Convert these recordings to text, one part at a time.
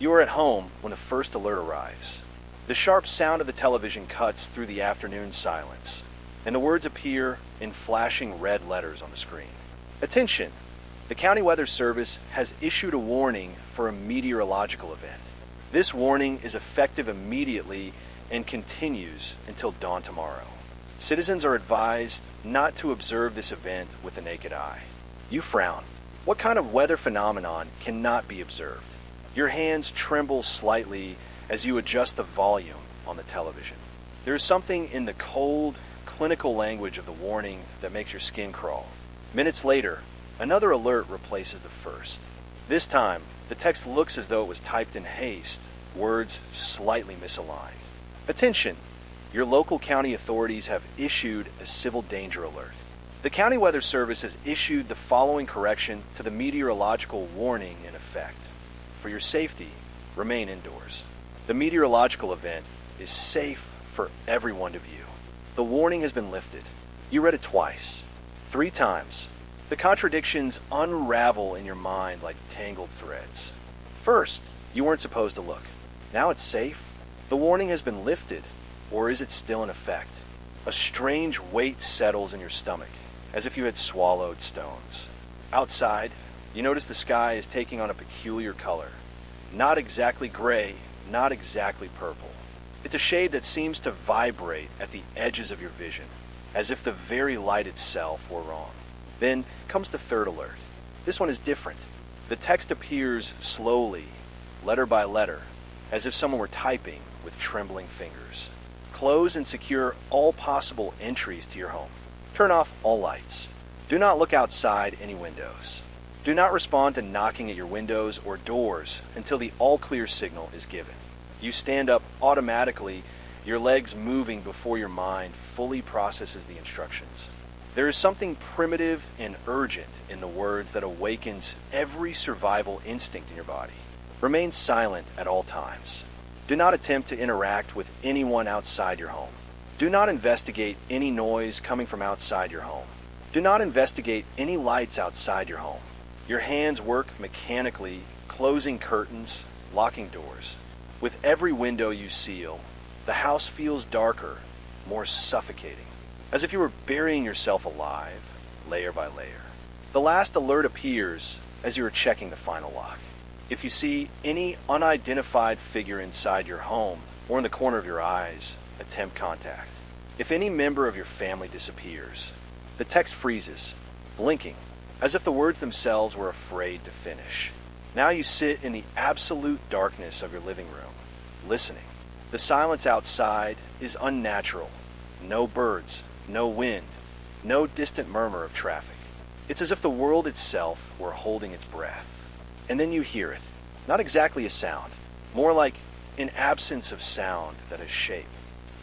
You are at home when the first alert arrives. The sharp sound of the television cuts through the afternoon silence, and the words appear in flashing red letters on the screen. Attention! The County Weather Service has issued a warning for a meteorological event. This warning is effective immediately and continues until dawn tomorrow. Citizens are advised not to observe this event with the naked eye. You frown. What kind of weather phenomenon cannot be observed? Your hands tremble slightly as you adjust the volume on the television. There is something in the cold, clinical language of the warning that makes your skin crawl. Minutes later, another alert replaces the first. This time, the text looks as though it was typed in haste, words slightly misaligned. Attention! Your local county authorities have issued a civil danger alert. The County Weather Service has issued the following correction to the meteorological warning in effect. For your safety, remain indoors. The meteorological event is safe for everyone to view. The warning has been lifted. You read it twice, 3 times. The contradictions unravel in your mind like tangled threads. First, you weren't supposed to look. Now it's safe. The warning has been lifted, or is it still in effect? A strange weight settles in your stomach, as if you had swallowed stones. Outside, you notice the sky is taking on a peculiar color. Not exactly gray, not exactly purple. It's a shade that seems to vibrate at the edges of your vision, as if the very light itself were wrong. Then comes the third alert. This one is different. The text appears slowly, letter by letter, as if someone were typing with trembling fingers. Close and secure all possible entries to your home. Turn off all lights. Do not look outside any windows. Do not respond to knocking at your windows or doors until the all-clear signal is given. You stand up automatically, your legs moving before your mind fully processes the instructions. There is something primitive and urgent in the words that awakens every survival instinct in your body. Remain silent at all times. Do not attempt to interact with anyone outside your home. Do not investigate any noise coming from outside your home. Do not investigate any lights outside your home. Your hands work mechanically, closing curtains, locking doors. With every window you seal, the house feels darker, more suffocating, as if you were burying yourself alive, layer by layer. The last alert appears as you are checking the final lock. If you see any unidentified figure inside your home or in the corner of your eyes, attempt contact. If any member of your family disappears, the text freezes, blinking, as if the words themselves were afraid to finish. Now you sit in the absolute darkness of your living room, listening. The silence outside is unnatural. No birds, no wind, no distant murmur of traffic. It's as if the world itself were holding its breath. And then you hear it. Not exactly a sound, more like an absence of sound that has shape.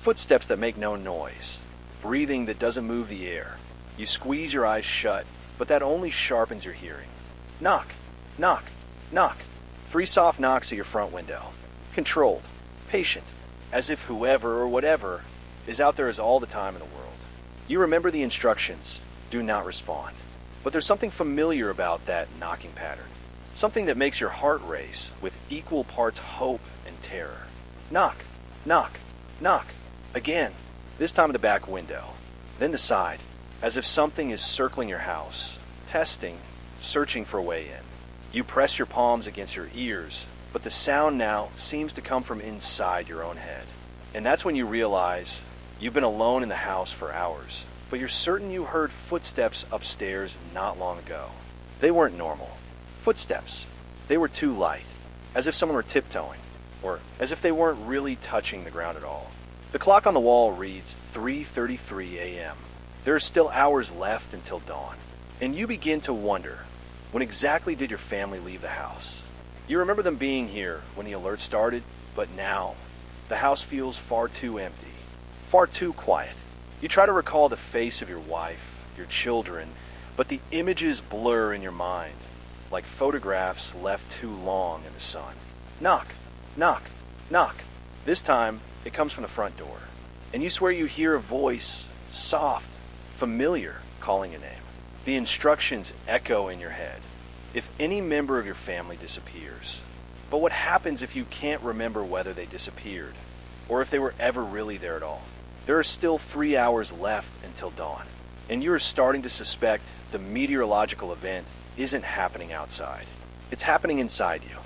Footsteps that make no noise. Breathing that doesn't move the air. You squeeze your eyes shut, but that only sharpens your hearing. Knock, knock, knock. 3 soft knocks at your front window. Controlled, patient, as if whoever or whatever is out there is all the time in the world. You remember the instructions. Do not respond. But there's something familiar about that knocking pattern. Something that makes your heart race with equal parts hope and terror. Knock, knock, knock. Again, this time at the back window. Then the side, as if something is circling your house, testing, searching for a way in. You press your palms against your ears, but the sound now seems to come from inside your own head. And that's when you realize you've been alone in the house for hours, but you're certain you heard footsteps upstairs not long ago. They weren't normal. Footsteps. They were too light, as if someone were tiptoeing, or as if they weren't really touching the ground at all. The clock on the wall reads 3:33 a.m. There are still hours left until dawn, and you begin to wonder, when exactly did your family leave the house? You remember them being here when the alert started, but now, the house feels far too empty, far too quiet. You try to recall the face of your wife, your children, but the images blur in your mind, like photographs left too long in the sun. Knock, knock, knock. This time, it comes from the front door, and you swear you hear a voice, soft, familiar, calling your name. The instructions echo in your head. If any member of your family disappears, But what happens if you can't remember whether they disappeared, or if they were ever really there at all? There are still 3 hours left until dawn, and you're starting to suspect the meteorological event isn't happening outside. It's happening inside you.